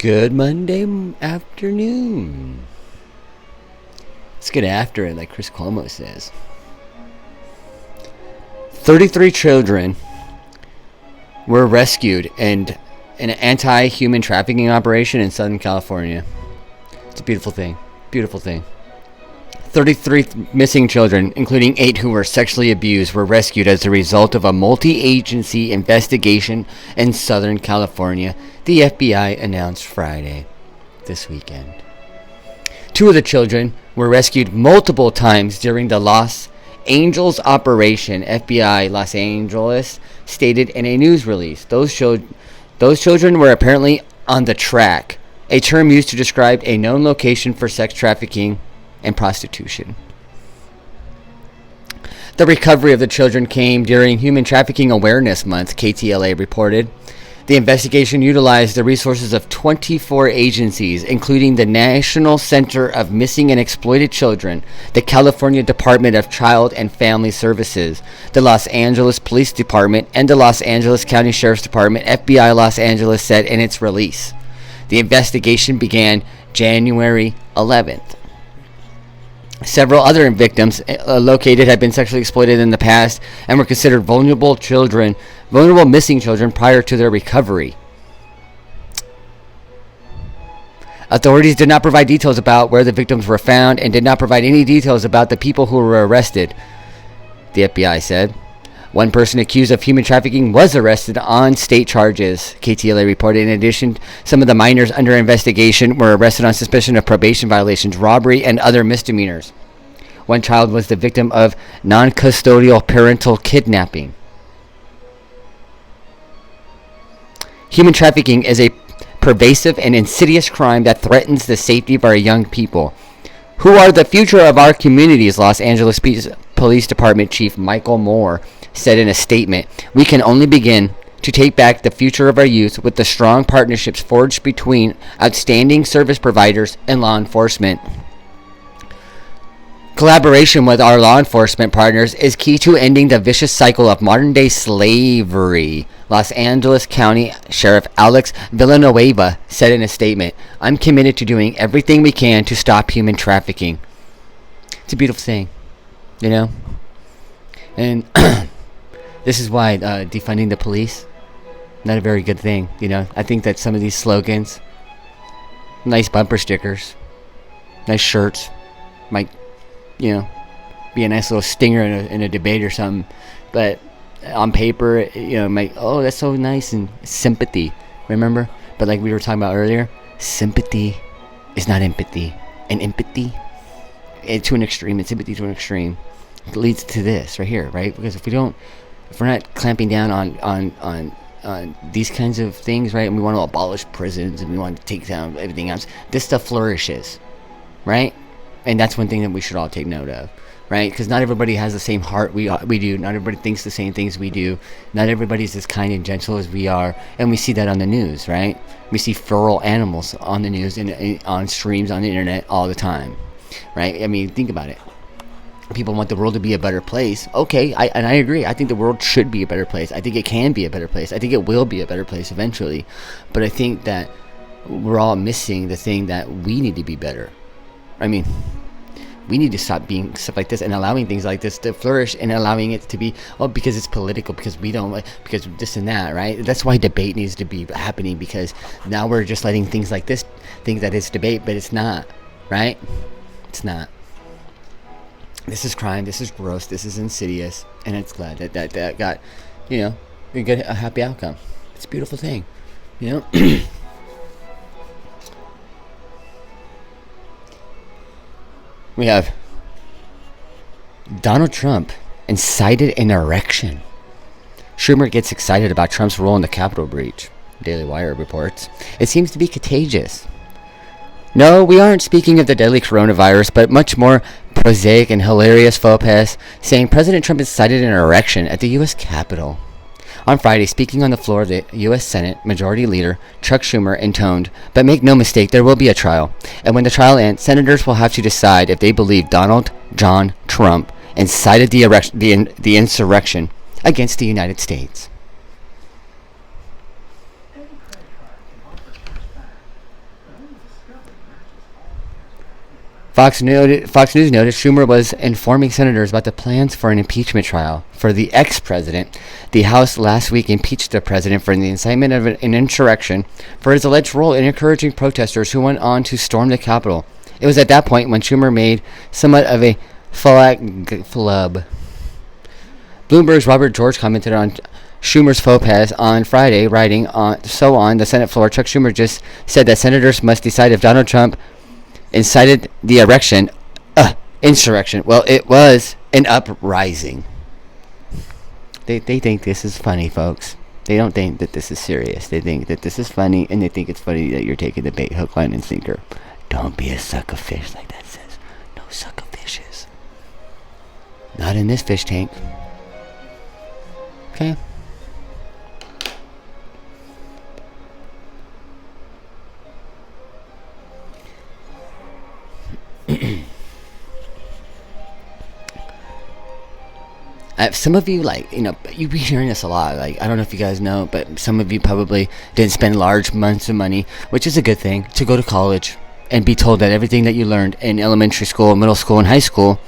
Good Monday afternoon. Let's get after it, like Chris Cuomo says. 33 children were rescued in an anti-human trafficking operation in Southern California. It's a beautiful thing. Beautiful thing. 33 missing children, including 8 who were sexually abused, were rescued as a result of a multi-agency investigation in Southern California, the FBI announced Friday this weekend. 2 of the children were rescued multiple times during the Los Angeles operation, FBI Los Angeles stated in a news release. Those children were apparently on the track, a term used to describe a known location for sex trafficking and prostitution. The recovery of the children came during Human Trafficking Awareness Month, KTLA reported. The investigation utilized the resources of 24 agencies, including the National Center of Missing and Exploited Children, the California Department of Child and Family Services, the Los Angeles Police Department, and the Los Angeles County Sheriff's Department, FBI Los Angeles said in its release. The investigation began January 11th. Several other victims located had been sexually exploited in the past and were considered vulnerable missing children prior to their recovery. Authorities did not provide details about where the victims were found and did not provide any details about the people who were arrested, the FBI said. One person accused of human trafficking was arrested on state charges, KTLA reported. In addition, some of the minors under investigation were arrested on suspicion of probation violations, robbery, and other misdemeanors. One child was the victim of non-custodial parental kidnapping. Human trafficking is a pervasive and insidious crime that threatens the safety of our young people, who are the future of our communities, Los Angeles Police Department Chief Michael Moore said in a statement. We can only begin to take back the future of our youth with the strong partnerships forged between outstanding service providers and law enforcement. Collaboration with our law enforcement partners is key to ending the vicious cycle of modern-day slavery, Los Angeles County Sheriff Alex Villanueva said in a statement. I'm committed to doing everything we can to stop human trafficking. It's a beautiful thing, you know? And this is why defunding the police, not a very good thing, you know? I think that some of these slogans, nice bumper stickers, nice shirts, might, you know, be a nice little stinger in a debate or something, but on paper, you know, oh, that's so nice, and sympathy, remember? But like we were talking about earlier, sympathy is not empathy, and empathy to an extreme, and sympathy to an extreme leads to this right here, right? Because if we're not clamping down on these kinds of things, right, and we want to abolish prisons and we want to take down everything else, this stuff flourishes, right? And that's one thing that we should all take note of, right? Because not everybody has the same heart we do. Not everybody thinks the same things we do. Not everybody's as kind and gentle as we are. And we see that on the news, right? We see feral animals on the news and on streams on the internet all the time, right? I mean, think about it. People want the world to be a better place. Okay, I agree. I think the world should be a better place. I think it can be a better place. I think it will be a better place eventually. But I think that we're all missing the thing that we need to be better. I mean, we need to stop being stuff like this and allowing things like this to flourish and allowing it to be, oh, because it's political, because we don't, because this and that, right? That's why debate needs to be happening, because now we're just letting things like this think that it's debate, but it's not, right? It's not. This is crime, this is gross, this is insidious, and it's glad that got, you know, a happy outcome. It's a beautiful thing, you know? We have Donald Trump incited an erection. Schumer gets excited about Trump's role in the Capitol breach, Daily Wire reports. It seems to be contagious. No, we aren't speaking of the deadly coronavirus, but much more prosaic and hilarious faux pas, saying President Trump incited an erection at the U.S. Capitol. On Friday, speaking on the floor of the U.S. Senate, Majority Leader Chuck Schumer intoned, "But make no mistake, there will be a trial. And when the trial ends, senators will have to decide if they believe Donald John Trump incited the insurrection against the United States." Fox News noted Schumer was informing senators about the plans for an impeachment trial for the ex-president. The House last week impeached the president for the incitement of an insurrection for his alleged role in encouraging protesters who went on to storm the Capitol. It was at that point when Schumer made somewhat of a flub. Bloomberg's Robert George commented on Schumer's faux pas on Friday, writing on the Senate floor. Chuck Schumer just said that senators must decide if Donald Trump incited the insurrection. Well, it was an uprising. They think this is funny, folks. They don't think that this is serious. They think that this is funny, and they think it's funny that you're taking the bait, hook, line, and sinker. Don't be a sucker fish, like that says. No sucker fishes. Not in this fish tank. Okay? Some of you, you be hearing this a lot. I don't know if you guys know, but some of you probably didn't spend large amounts of money, which is a good thing, to go to college and be told that everything that you learned in elementary school, middle school, and high school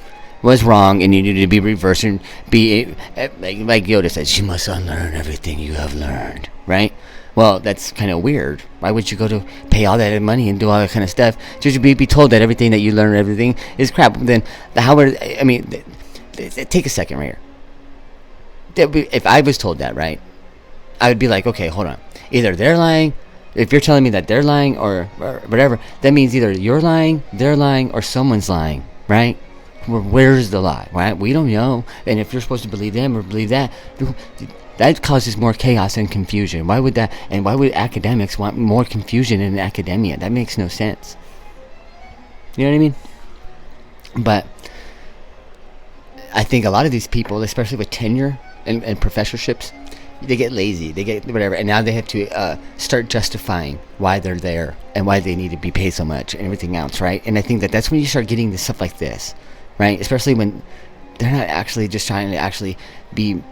was wrong, and you needed to be reversed and be, like Yoda says, you must unlearn everything you have learned, right? Well, that's kind of weird. Why would you go to pay all that money and do all that kind of stuff just to be told that everything that you learn, everything is crap? Then take a second right here. If I was told that, right, I would be like, okay, hold on. Either they're lying. If you're telling me that they're lying or whatever, that means either you're lying, they're lying, or someone's lying, right? Where's the lie, right? We don't know. And if you're supposed to believe them or believe that causes more chaos and confusion. Why would that? And why would academics want more confusion in academia? That makes no sense. You know what I mean? But I think a lot of these people, especially with tenure and professorships, they get lazy, they get whatever, and now they have to start justifying why they're there and why they need to be paid so much and everything else, right? And I think that's when you start getting this stuff like this, right? Especially when they're not actually just trying to actually be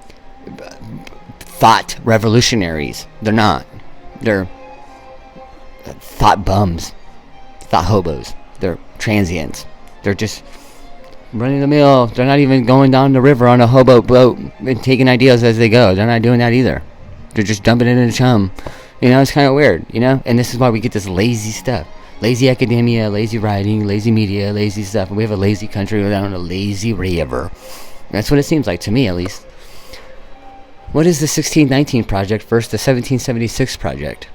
thought revolutionaries. They're not. They're thought bums, thought hobos. They're transients. They're just running the mill. They're not even going down the river on a hobo boat and taking ideas as they go. They're not doing that either. They're just dumping it in a chum. It's kind of weird, And this is why we get this lazy stuff. Lazy academia, lazy writing, lazy media, lazy stuff. And we have a lazy country without a lazy river. That's what it seems like to me, at least. What is the 1619 project versus the 1776 project?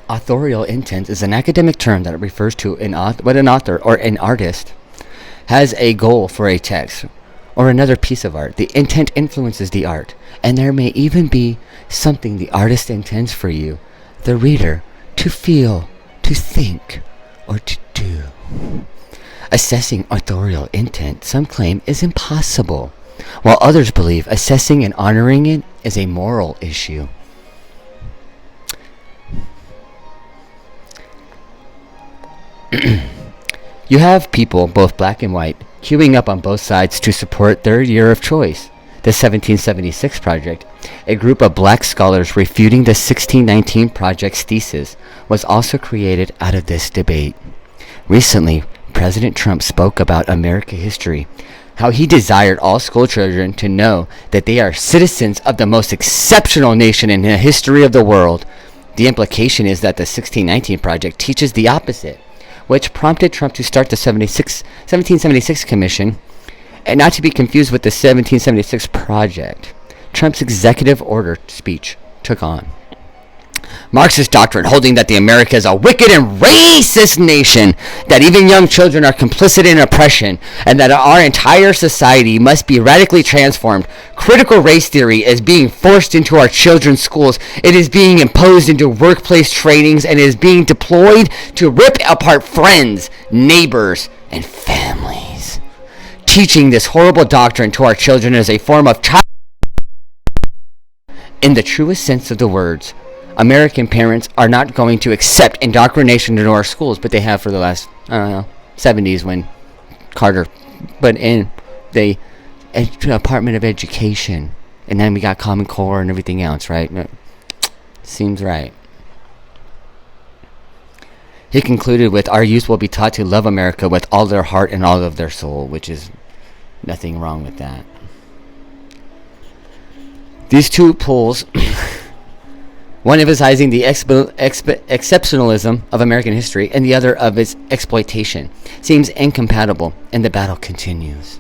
Authorial intent is an academic term that refers to what an author or an artist has a goal for a text or another piece of art. The intent influences the art, and there may even be something the artist intends for you, the reader, to feel, to think, or to do. Assessing authorial intent, some claim, is impossible, while others believe assessing and honoring it is a moral issue. You have people, both black and white, queuing up on both sides to support their year of choice, the 1776 project. A group of black scholars refuting the 1619 project's thesis was also created out of this debate. Recently, President Trump spoke about American history, how he desired all school children to know that they are citizens of the most exceptional nation in the history of the world. The implication is that the 1619 project teaches the opposite, which prompted Trump to start the 1776 Commission, and not to be confused with the 1776 Project. Trump's executive order speech took on Marxist doctrine, holding that the America is a wicked and racist nation, that even young children are complicit in oppression, and that our entire society must be radically transformed. Critical race theory is being forced into our children's schools. It is being imposed into workplace trainings, and is being deployed to rip apart friends, neighbors, and families. Teaching this horrible doctrine to our children is a form of child. In the truest sense of the words, American parents are not going to accept indoctrination into our schools, but they have for the last, 70s when Carter put in the Department of Education. And then we got Common Core and everything else, right? Seems right. He concluded with, "Our youth will be taught to love America with all their heart and all of their soul," which is nothing wrong with that. These two poles, one emphasizing the exceptionalism of American history and the other of its exploitation, seems incompatible, and the battle continues.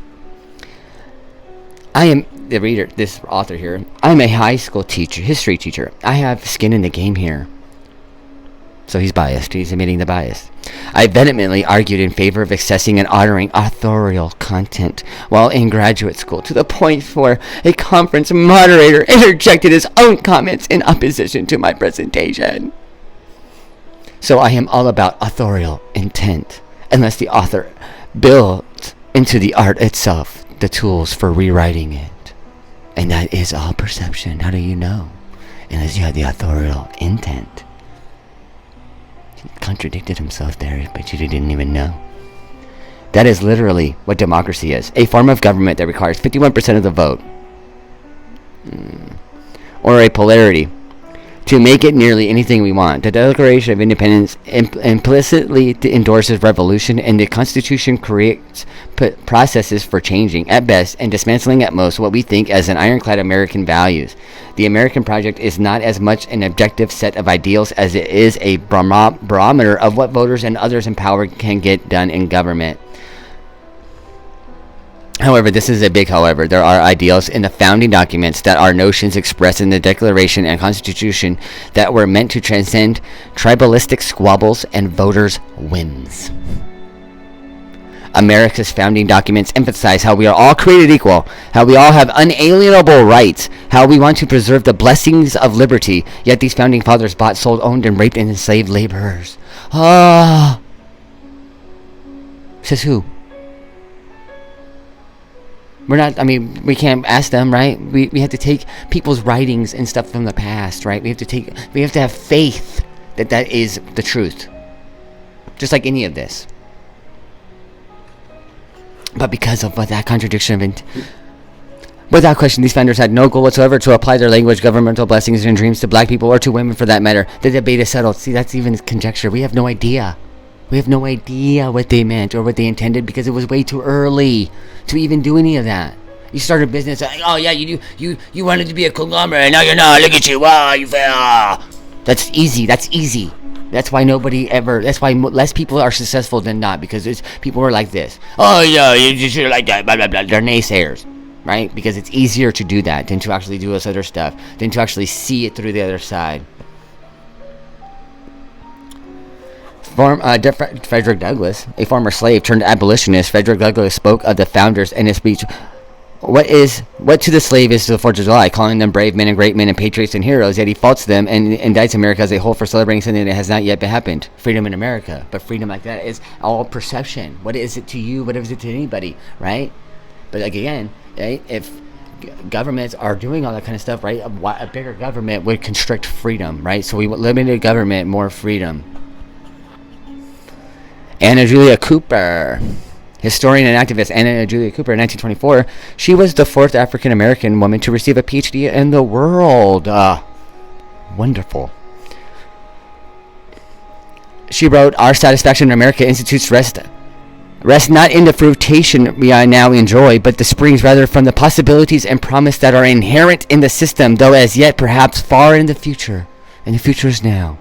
I am the reader, this author here. I'm a high school teacher, history teacher. I have skin in the game here. So he's biased. He's admitting the bias. I vehemently argued in favor of accessing and honoring authorial content while in graduate school, to the point where a conference moderator interjected his own comments in opposition to my presentation. So I am all about authorial intent, unless the author builds into the art itself the tools for rewriting it. And that is all perception. How do you know? Unless you have the authorial intent. He contradicted himself there, but you didn't even know. That is literally what democracy is. A form of government that requires 51% of the vote. Or a polarity. To make it nearly anything we want. The Declaration of Independence implicitly endorses revolution, and the Constitution creates processes for changing, at best, and dismantling at most, what we think as an ironclad American values. The American project is not as much an objective set of ideals as it is a barometer of what voters and others in power can get done in government. However, this is a big however. There are ideals in the founding documents that are notions expressed in the Declaration and Constitution that were meant to transcend tribalistic squabbles and voters' whims. America's founding documents emphasize how we are all created equal, how we all have unalienable rights, how we want to preserve the blessings of liberty, yet these founding fathers bought, sold, owned, and raped and enslaved laborers. Says who? We're not, we can't ask them, right? We have to take people's writings and stuff from the past, right? We have to have faith that that is the truth. Just like any of this. But because of that contradiction of without question, these founders had no goal whatsoever to apply their language, governmental blessings, and dreams to black people or to women for that matter. The debate is settled. See, that's even conjecture. We have no idea. We have no idea what they meant or what they intended because it was way too early to even do any of that. You start a business, oh yeah, you wanted to be a conglomerate, and now you're not. Look at you, wow, you fail. That's easy. That's why that's why less people are successful than not, because people are like this. Oh yeah, you should like that, blah blah blah. They're naysayers, right? Because it's easier to do that than to actually do this other stuff, than to actually see it through the other side. Frederick Douglass, a former slave turned abolitionist, Frederick Douglass spoke of the founders in his speech. What to the slave is to the 4th of July, calling them brave men and great men and patriots and heroes, yet he faults them and indicts America as a whole for celebrating something that has not yet happened. Freedom in America. But freedom like that is all perception. What is it to you? What is it to anybody, right? But like, again, right, if governments are doing all that kind of stuff, right, a bigger government would constrict freedom, right? So we want limited government, more freedom. Anna Julia Cooper, historian and activist Anna Julia Cooper, in 1924, she was the 4th African American woman to receive a PhD in the world. Wonderful. She wrote, "Our satisfaction in America institutes rest not in the fruition we now enjoy, but the springs rather from the possibilities and promise that are inherent in the system, though as yet perhaps far in the future. And the future is now."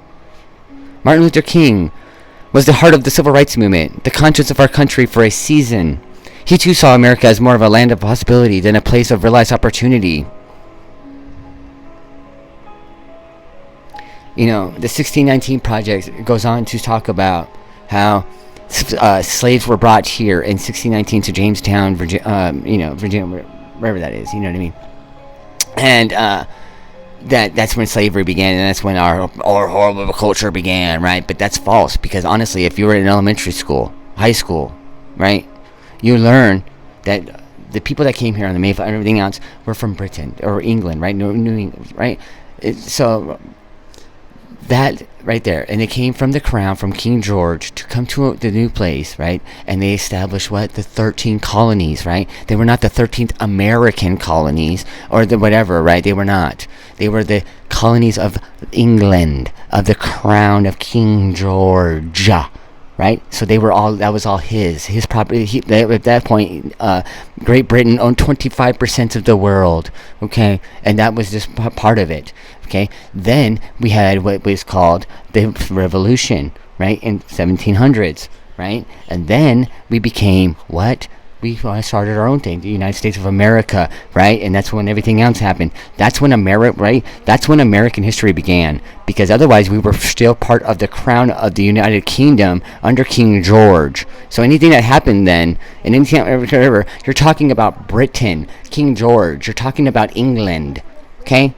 Martin Luther King was the heart of the civil rights movement, the conscience of our country for a season. He too saw America as more of a land of possibility than a place of realized opportunity. You know, the 1619 Project goes on to talk about how slaves were brought here in 1619 to Jamestown, Virginia, wherever that is, you know what I mean? And that's when slavery began, and that's when our horrible culture began, right? But that's false, because honestly, if you were in elementary school, high school, right, you learn that the people that came here on the Mayflower and everything else were from Britain or England, right? New England, right? So that right there, and they came from the crown, from King George, to come to the new place, right? And they established the 13 colonies, right? They were not the 13th American colonies or the whatever, right? They were not. They were the colonies of England, of the crown of King George, right? So they were all, that was all his property. At that point, Great Britain owned 25% of the world, okay? And that was just part of it, okay? Then we had what was called the Revolution, right, in 1700s, right? And then we became what? We started our own thing, the United States of America, right? And that's when everything else happened. That's when That's when American history began. Because otherwise, we were still part of the crown of the United Kingdom under King George. So anything that happened then, and anything ever, you're talking about Britain, King George. You're talking about England, okay?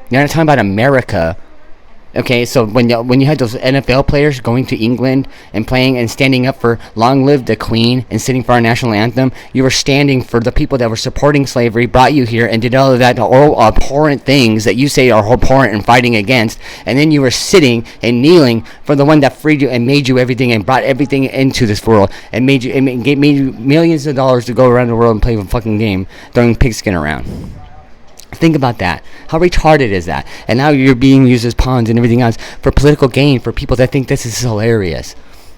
You're not talking about America. Okay, so when you had those NFL players going to England and playing and standing up for "Long Live the Queen" and sitting for our national anthem, you were standing for the people that were supporting slavery, brought you here, and did all of that all abhorrent things that you say are abhorrent and fighting against, and then you were sitting and kneeling for the one that freed you and made you everything and brought everything into this world and made you millions of dollars to go around the world and play a fucking game, throwing pigskin around. Think about that. How retarded is that? And now you're being used as pawns and everything else for political gain for people that think this is hilarious.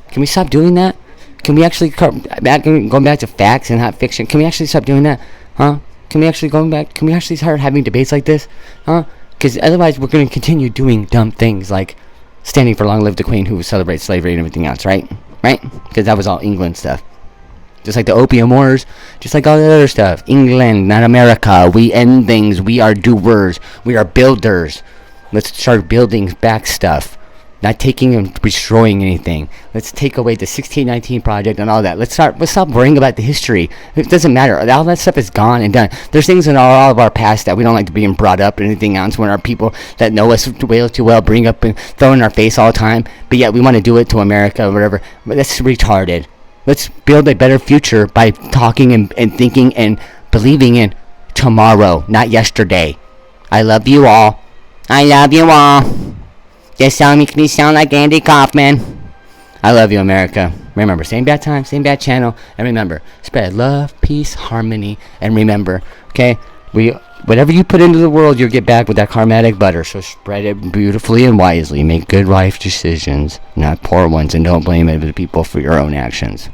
Can we stop doing that? Can we actually going back to facts and not fiction? Can we actually stop doing that? Huh? Can we actually start having debates like this? Huh? Because otherwise we're going to continue doing dumb things like standing for "Long Live the Queen," who celebrates slavery and everything else, right? Right? Because that was all England stuff. Just like the Opium Wars, just like all the other stuff. England, not America. We end things. We are doers. We are builders. Let's start building back stuff. Not taking and destroying anything. Let's take away the 1619 Project and all that. Let's stop worrying about the history. It doesn't matter. All that stuff is gone and done. There's things in all of our past that we don't like to being brought up or anything else when our people that know us way too well bring up and throw in our face all the time. But yet we want to do it to America or whatever. But that's retarded. Let's build a better future by talking and thinking and believing in tomorrow, not yesterday. I love you all. I love you all. This song makes me sound like Andy Kaufman. I love you, America. Remember, same bad time, same bad channel. And remember, spread love, peace, harmony. And remember, okay, whatever you put into the world, you'll get back with that karmatic butter. So spread it beautifully and wisely. Make good life decisions, not poor ones. And don't blame other people for your own actions.